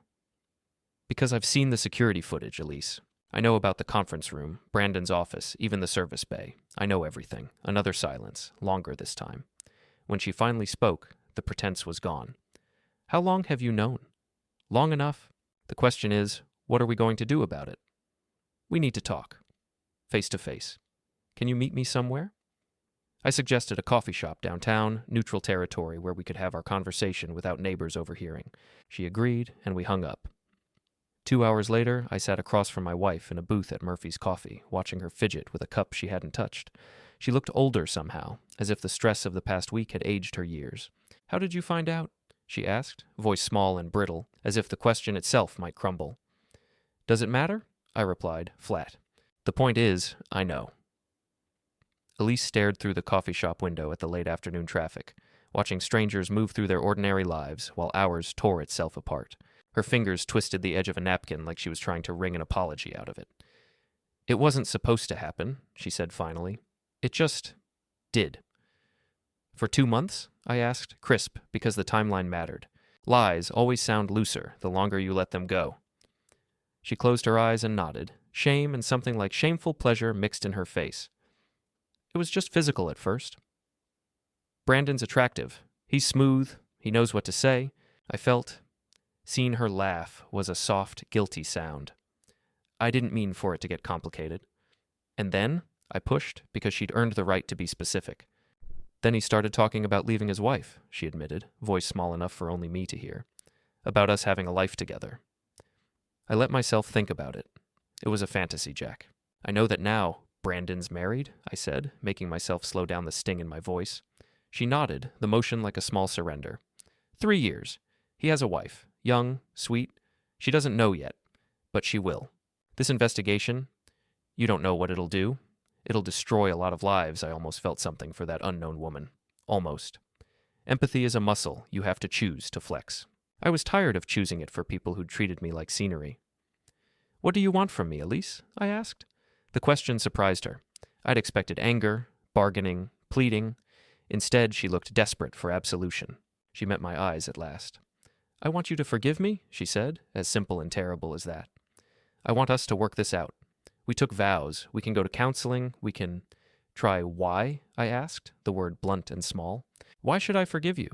Because I've seen the security footage, Elise. I know about the conference room, Brandon's office, even the service bay. I know everything. Another silence, longer this time. When she finally spoke, the pretense was gone. How long have you known? Long enough. The question is, what are we going to do about it? We need to talk. Face to face. Can you meet me somewhere? I suggested a coffee shop downtown, neutral territory where we could have our conversation without neighbors overhearing. She agreed, and we hung up. 2 hours later, I sat across from my wife in a booth at Murphy's Coffee, watching her fidget with a cup she hadn't touched. She looked older somehow, as if the stress of the past week had aged her years. How did you find out? She asked, voice small and brittle, as if the question itself might crumble. Does it matter? I replied, flat. The point is, I know. Elise stared through the coffee shop window at the late afternoon traffic. watching strangers move through their ordinary lives while ours tore itself apart. Her fingers twisted the edge of a napkin like she was trying to wring an apology out of it. It wasn't supposed to happen, she said finally. It just did. For 2 months? I asked, crisp, because the timeline mattered. Lies always sound looser the longer you let them go. She closed her eyes and nodded, shame and something like shameful pleasure mixed in her face. It was just physical at first. Brandon's attractive. He's smooth. He knows what to say. I felt. Seeing her laugh was a soft, guilty sound. I didn't mean for it to get complicated. And then I pushed because she'd earned the right to be specific. Then he started talking about leaving his wife, she admitted, voice small enough for only me to hear. About us having a life together. I let myself think about it. It was a fantasy, Jack. I know that now. Brandon's married, I said, making myself slow down the sting in my voice. She nodded, the motion like a small surrender. 3 years. He has a wife. Young, sweet. She doesn't know yet, but she will. This investigation, you don't know what it'll do. It'll destroy a lot of lives. I almost felt something for that unknown woman. Almost. Empathy is a muscle you have to choose to flex. I was tired of choosing it for people who'd treated me like scenery. What do you want from me, Elise? I asked. The question surprised her. I'd expected anger, bargaining, pleading. Instead, she looked desperate for absolution. She met my eyes at last. I want you to forgive me, she said, as simple and terrible as that. I want us to work this out. We took vows. We can go to counseling. We can try why, I asked, the word blunt and small. Why should I forgive you?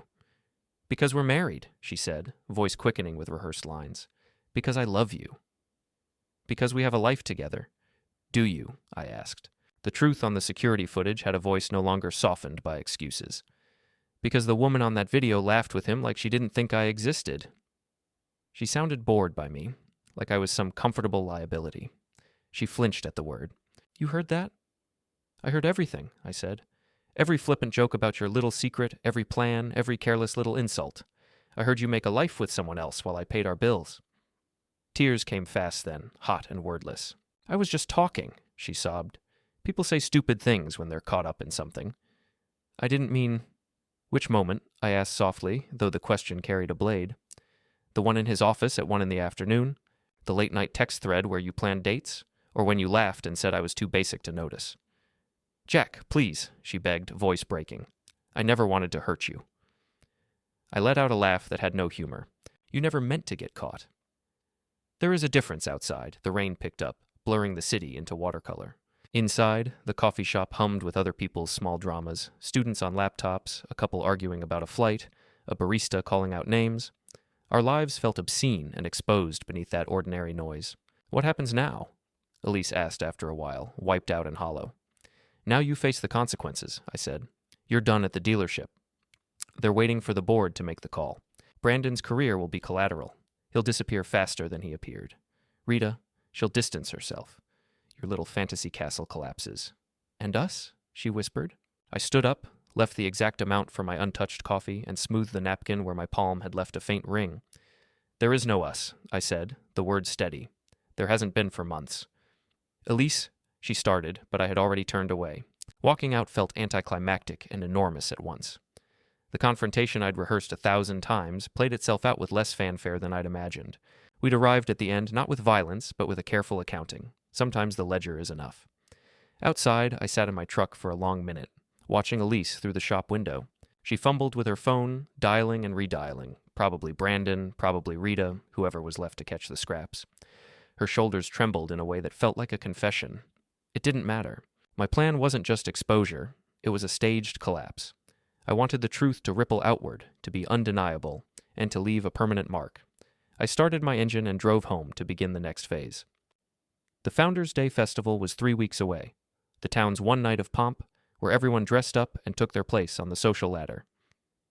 Because we're married, she said, voice quickening with rehearsed lines. Because I love you. Because we have a life together. Do you? I asked. The truth on the security footage had a voice no longer softened by excuses. Because the woman on that video laughed with him like she didn't think I existed. She sounded bored by me, like I was some comfortable liability. She flinched at the word. You heard that? I heard everything, I said. Every flippant joke about your little secret, every plan, every careless little insult. I heard you make a life with someone else while I paid our bills. Tears came fast then, hot and wordless. I was just talking, she sobbed. People say stupid things when they're caught up in something. I didn't mean... Which moment? I asked softly, though the question carried a blade. The one in his office at 1 p.m? The late-night text thread where you planned dates? Or when you laughed and said I was too basic to notice? Jack, please, she begged, voice breaking. I never wanted to hurt you. I let out a laugh that had no humor. You never meant to get caught. There is a difference outside, the rain picked up, blurring the city into watercolor. Inside, the coffee shop hummed with other people's small dramas, students on laptops, a couple arguing about a flight, a barista calling out names. Our lives felt obscene and exposed beneath that ordinary noise. What happens now? Elise asked after a while, wiped out and hollow. Now you face the consequences, I said. You're done at the dealership. They're waiting for the board to make the call. Brandon's career will be collateral. He'll disappear faster than he appeared. Rita, she'll distance herself. Your little fantasy castle collapses. And us? She whispered. I stood up, left the exact amount for my untouched coffee, and smoothed the napkin where my palm had left a faint ring. There is no us, I said, the words steady. There hasn't been for months. Elise, she started, but I had already turned away. Walking out felt anticlimactic and enormous at once. The confrontation I'd rehearsed 1,000 times played itself out with less fanfare than I'd imagined. We'd arrived at the end not with violence, but with a careful accounting. Sometimes the ledger is enough. Outside, I sat in my truck for a long minute, watching Elise through the shop window. She fumbled with her phone, dialing and redialing. Probably Brandon, probably Rita, whoever was left to catch the scraps. Her shoulders trembled in a way that felt like a confession. It didn't matter. My plan wasn't just exposure. It was a staged collapse. I wanted the truth to ripple outward, to be undeniable, and to leave a permanent mark. I started my engine and drove home to begin the next phase. The Founders' Day festival was 3 weeks away, the town's one night of pomp, where everyone dressed up and took their place on the social ladder.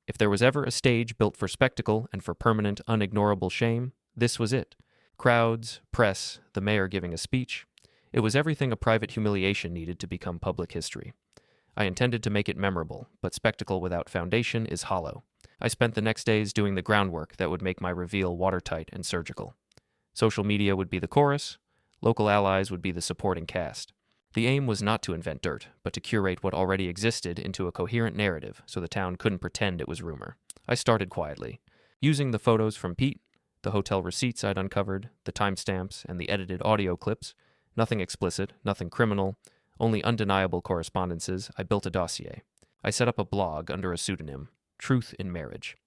If there was ever a stage built for spectacle and for permanent, unignorable shame, this was it. Crowds, press, the mayor giving a speech. It was everything a private humiliation needed to become public history. I intended to make it memorable, but spectacle without foundation is hollow. I spent the next days doing the groundwork that would make my reveal watertight and surgical. Social media would be the chorus. Local allies would be the supporting cast. The aim was not to invent dirt, but to curate what already existed into a coherent narrative so the town couldn't pretend it was rumor. I started quietly, using the photos from Pete, the hotel receipts I'd uncovered, the timestamps, and the edited audio clips. Nothing explicit, nothing criminal, only undeniable correspondences. I built a dossier. I set up a blog under a pseudonym, Truth in Marriage.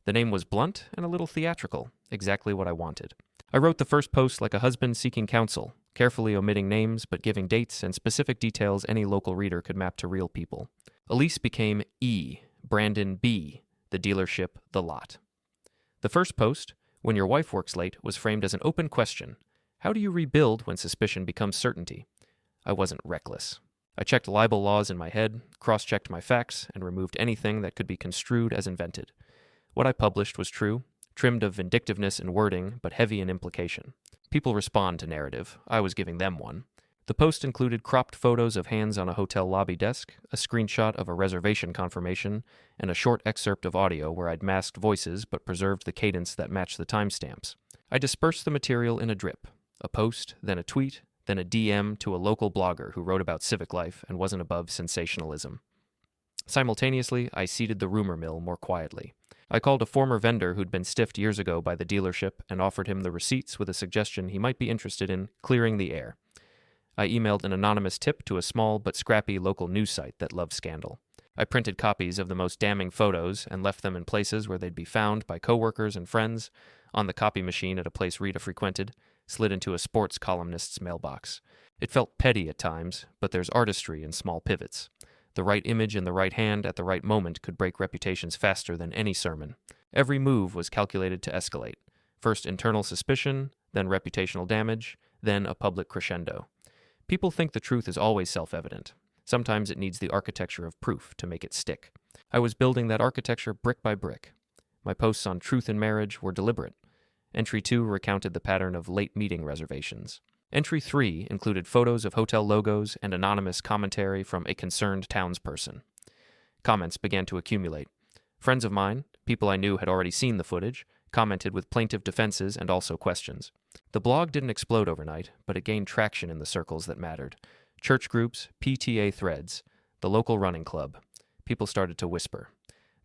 The name was blunt and a little theatrical, exactly what I wanted. I wrote the first post like a husband seeking counsel, carefully omitting names but giving dates and specific details any local reader could map to real people. Elise became E, Brandon B, the dealership, the lot. The first post, When Your Wife Works Late, was framed as an open question. How do you rebuild when suspicion becomes certainty? I wasn't reckless. I checked libel laws in my head, cross-checked my facts, and removed anything that could be construed as invented. What I published was true, trimmed of vindictiveness in wording, but heavy in implication. People respond to narrative. I was giving them one. The post included cropped photos of hands on a hotel lobby desk, a screenshot of a reservation confirmation, and a short excerpt of audio where I'd masked voices but preserved the cadence that matched the timestamps. I dispersed the material in a drip. A post, then a tweet, then a DM to a local blogger who wrote about civic life and wasn't above sensationalism. Simultaneously, I seeded the rumor mill more quietly. I called a former vendor who'd been stiffed years ago by the dealership and offered him the receipts with a suggestion he might be interested in clearing the air. I emailed an anonymous tip to a small but scrappy local news site that loved scandal. I printed copies of the most damning photos and left them in places where they'd be found by coworkers and friends, on the copy machine at a place Rita frequented, slid into a sports columnist's mailbox. It felt petty at times, but there's artistry in small pivots. The right image in the right hand at the right moment could break reputations faster than any sermon. Every move was calculated to escalate. First internal suspicion, then reputational damage, then a public crescendo. People think the truth is always self-evident. Sometimes it needs the architecture of proof to make it stick. I was building that architecture brick by brick. My posts on truth in marriage were deliberate. Entry 2 recounted the pattern of late meeting reservations. Entry 3 included photos of hotel logos and anonymous commentary from a concerned townsperson. Comments began to accumulate. Friends of mine, people I knew had already seen the footage, commented with plaintive defenses and also questions. The blog didn't explode overnight, but it gained traction in the circles that mattered. Church groups, PTA threads, the local running club. People started to whisper.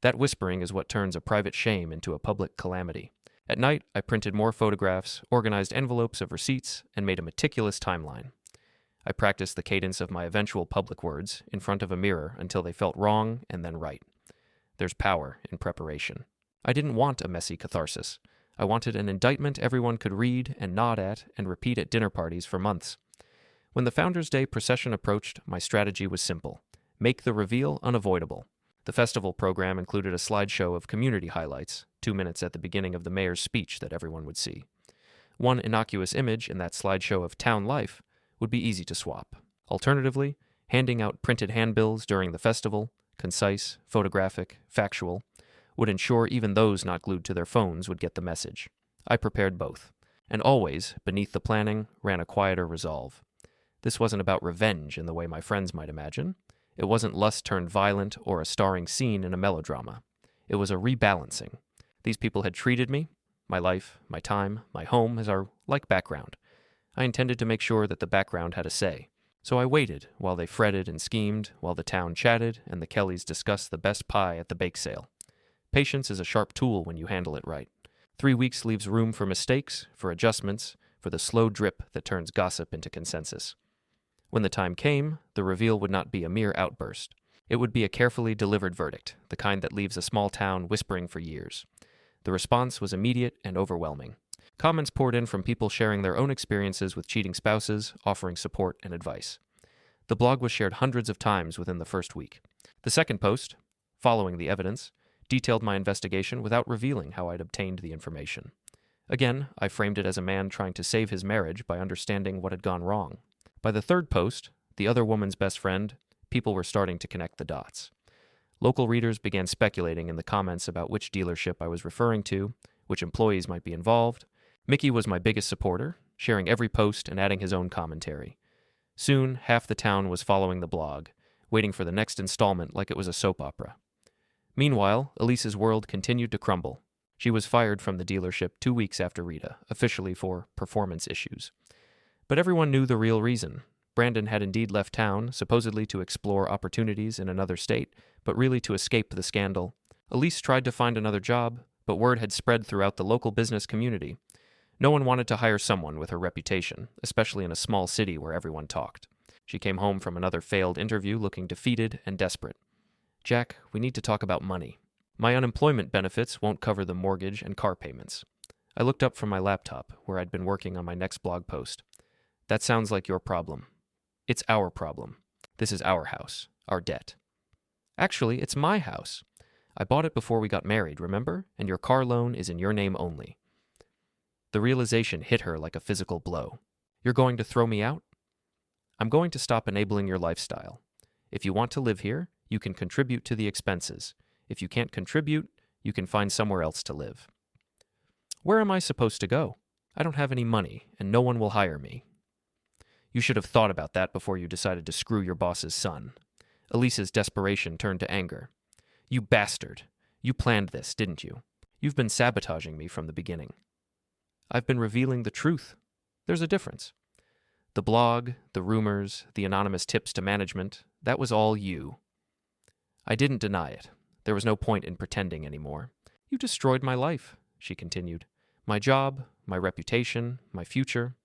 That whispering is what turns a private shame into a public calamity. At night, I printed more photographs, organized envelopes of receipts, and made a meticulous timeline. I practiced the cadence of my eventual public words in front of a mirror until they felt wrong and then right. There's power in preparation. I didn't want a messy catharsis. I wanted an indictment everyone could read and nod at and repeat at dinner parties for months. When the Founders' Day procession approached, my strategy was simple. Make the reveal unavoidable. The festival program included a slideshow of community highlights, 2 minutes at the beginning of the mayor's speech that everyone would see. One innocuous image in that slideshow of town life would be easy to swap. Alternatively, handing out printed handbills during the festival, concise, photographic, factual, would ensure even those not glued to their phones would get the message. I prepared both, and always, beneath the planning, ran a quieter resolve. This wasn't about revenge in the way my friends might imagine. It wasn't lust turned violent or a starring scene in a melodrama. It was a rebalancing. These people had treated me, my life, my time, my home as our like background. I intended to make sure that the background had a say. So I waited while they fretted and schemed, while the town chatted and the Kellys discussed the best pie at the bake sale. Patience is a sharp tool when you handle it right. 3 weeks leaves room for mistakes, for adjustments, for the slow drip that turns gossip into consensus. When the time came, the reveal would not be a mere outburst. It would be a carefully delivered verdict, the kind that leaves a small town whispering for years. The response was immediate and overwhelming. Comments poured in from people sharing their own experiences with cheating spouses, offering support and advice. The blog was shared hundreds of times within the first week. The second post, following the evidence, detailed my investigation without revealing how I'd obtained the information. Again, I framed it as a man trying to save his marriage by understanding what had gone wrong. By the third post, the other woman's best friend, people were starting to connect the dots. Local readers began speculating in the comments about which dealership I was referring to, which employees might be involved. Mickey was my biggest supporter, sharing every post and adding his own commentary. Soon, half the town was following the blog, waiting for the next installment like it was a soap opera. Meanwhile, Elise's world continued to crumble. She was fired from the dealership 2 weeks after Rita, officially for performance issues. But everyone knew the real reason. Brandon had indeed left town, supposedly to explore opportunities in another state, but really to escape the scandal. Elise tried to find another job, but word had spread throughout the local business community. No one wanted to hire someone with her reputation, especially in a small city where everyone talked. She came home from another failed interview looking defeated and desperate. "Jack, we need to talk about money. My unemployment benefits won't cover the mortgage and car payments." I looked up from my laptop, where I'd been working on my next blog post. "That sounds like your problem." "It's our problem. This is our house, our debt." "Actually, it's my house. I bought it before we got married, remember? And your car loan is in your name only." The realization hit her like a physical blow. "You're going to throw me out?" "I'm going to stop enabling your lifestyle. If you want to live here, you can contribute to the expenses. If you can't contribute, you can find somewhere else to live." "Where am I supposed to go? I don't have any money, and no one will hire me." "You should have thought about that before you decided to screw your boss's son." Elise's desperation turned to anger. "You bastard! You planned this, didn't you? You've been sabotaging me from the beginning." "I've been revealing the truth. There's a difference. The blog, the rumors, the anonymous tips to management, that was all you." I didn't deny it. There was no point in pretending anymore. "You destroyed my life," she continued. "My job, my reputation, my future.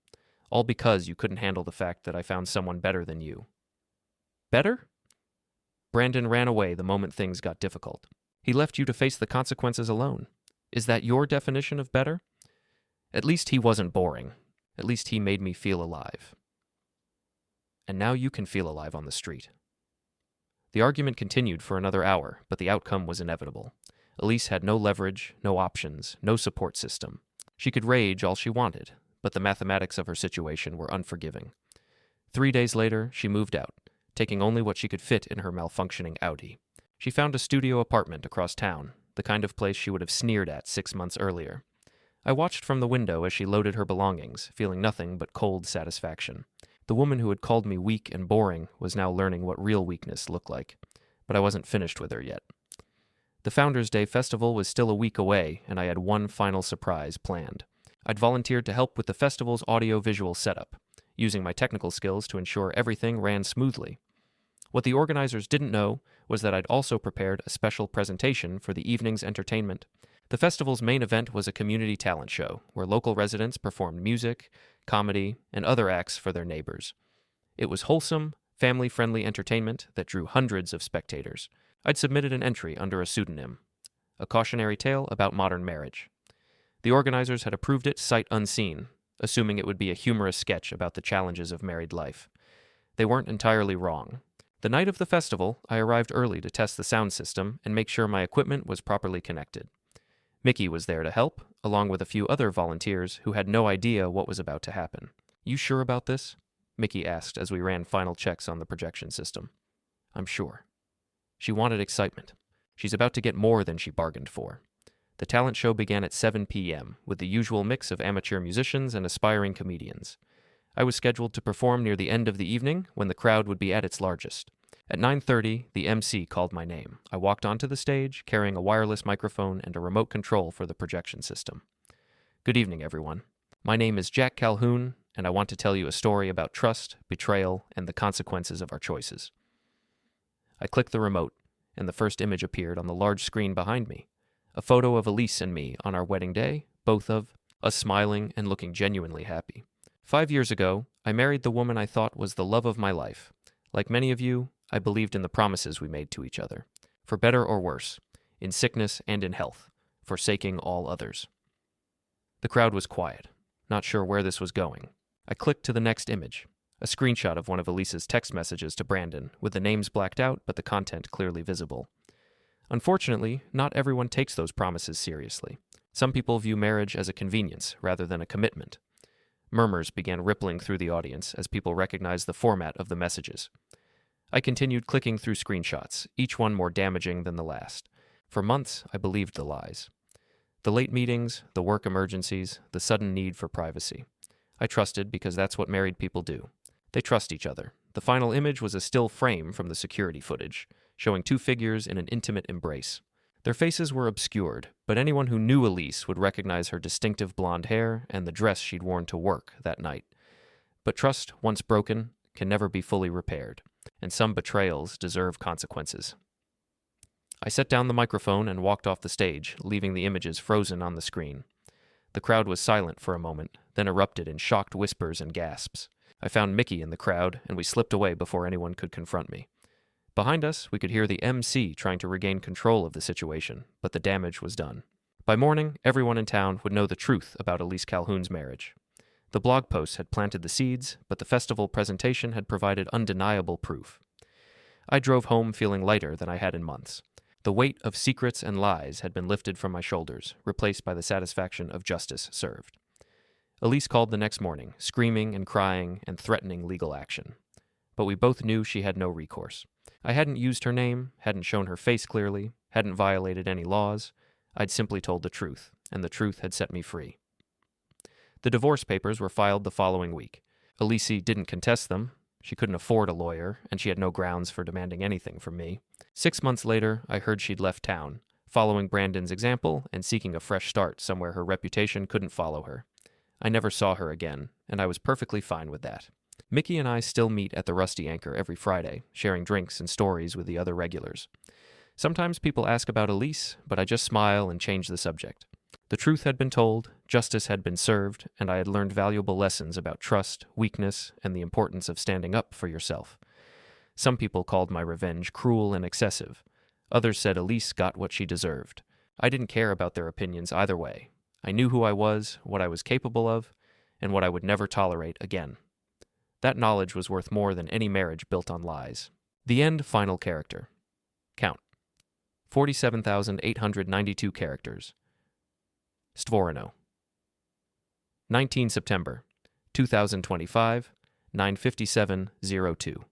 All because you couldn't handle the fact that I found someone better than you." "Better?" "Brandon ran away the moment things got difficult. He left you to face the consequences alone. Is that your definition of better? At least he wasn't boring. At least he made me feel alive. And now you can feel alive on the street." The argument continued for another hour, but the outcome was inevitable. Elise had no leverage, no options, no support system. She could rage all she wanted, but the mathematics of her situation were unforgiving. 3 days later, she moved out, taking only what she could fit in her malfunctioning Audi. She found a studio apartment across town, the kind of place she would have sneered at 6 months earlier. I watched from the window as she loaded her belongings, feeling nothing but cold satisfaction. The woman who had called me weak and boring was now learning what real weakness looked like, but I wasn't finished with her yet. The Founders' Day festival was still a week away, and I had one final surprise planned. I'd volunteered to help with the festival's audio-visual setup, using my technical skills to ensure everything ran smoothly. What the organizers didn't know was that I'd also prepared a special presentation for the evening's entertainment. The festival's main event was a community talent show, where local residents performed music, comedy, and other acts for their neighbors. It was wholesome, family-friendly entertainment that drew hundreds of spectators. I'd submitted an entry under a pseudonym, A Cautionary Tale About Modern Marriage. The organizers had approved it sight unseen, assuming it would be a humorous sketch about the challenges of married life. They weren't entirely wrong. The night of the festival, I arrived early to test the sound system and make sure my equipment was properly connected. Mickey was there to help, along with a few other volunteers who had no idea what was about to happen. "You sure about this?" Mickey asked as we ran final checks on the projection system. "I'm sure." She wanted excitement. She's about to get more than she bargained for. The talent show began at 7 p.m., with the usual mix of amateur musicians and aspiring comedians. I was scheduled to perform near the end of the evening, when the crowd would be at its largest. At 9:30, the MC called my name. I walked onto the stage, carrying a wireless microphone and a remote control for the projection system. "Good evening, everyone. My name is Jack Calhoun, and I want to tell you a story about trust, betrayal, and the consequences of our choices." I clicked the remote, and the first image appeared on the large screen behind me. A photo of Elise and me on our wedding day, both of us smiling and looking genuinely happy. 5 years ago, I married the woman I thought was the love of my life. Like many of you, I believed in the promises we made to each other, for better or worse, in sickness and in health, forsaking all others. The crowd was quiet, not sure where this was going. I clicked to the next image, a screenshot of one of Elise's text messages to Brandon, with the names blacked out but the content clearly visible. Unfortunately, not everyone takes those promises seriously. Some people view marriage as a convenience rather than a commitment. Murmurs began rippling through the audience as people recognized the format of the messages. I continued clicking through screenshots, each one more damaging than the last. For months, I believed the lies. The late meetings, the work emergencies, the sudden need for privacy. I trusted because that's what married people do. They trust each other. The final image was a still frame from the security footage, showing two figures in an intimate embrace. Their faces were obscured, but anyone who knew Elise would recognize her distinctive blonde hair and the dress she'd worn to work that night. But trust, once broken, can never be fully repaired, and some betrayals deserve consequences. I set down the microphone and walked off the stage, leaving the images frozen on the screen. The crowd was silent for a moment, then erupted in shocked whispers and gasps. I found Mickey in the crowd, and we slipped away before anyone could confront me. Behind us, we could hear the MC trying to regain control of the situation, but the damage was done. By morning, everyone in town would know the truth about Elise Calhoun's marriage. The blog posts had planted the seeds, but the festival presentation had provided undeniable proof. I drove home feeling lighter than I had in months. The weight of secrets and lies had been lifted from my shoulders, replaced by the satisfaction of justice served. Elise called the next morning, screaming and crying and threatening legal action. But we both knew she had no recourse. I hadn't used her name, hadn't shown her face clearly, hadn't violated any laws. I'd simply told the truth, and the truth had set me free. The divorce papers were filed the following week. Elise didn't contest them. She couldn't afford a lawyer, and she had no grounds for demanding anything from me. 6 months later, I heard she'd left town, following Brandon's example and seeking a fresh start somewhere her reputation couldn't follow her. I never saw her again, and I was perfectly fine with that. Mickey and I still meet at the Rusty Anchor every Friday, sharing drinks and stories with the other regulars. Sometimes people ask about Elise, but I just smile and change the subject. The truth had been told, justice had been served, and I had learned valuable lessons about trust, weakness, and the importance of standing up for yourself. Some people called my revenge cruel and excessive. Others said Elise got what she deserved. I didn't care about their opinions either way. I knew who I was, what I was capable of, and what I would never tolerate again. That knowledge was worth more than any marriage built on lies. The end final character. Count. 47,892 characters. Stvorino. 19 September, 2025, 9:57:02.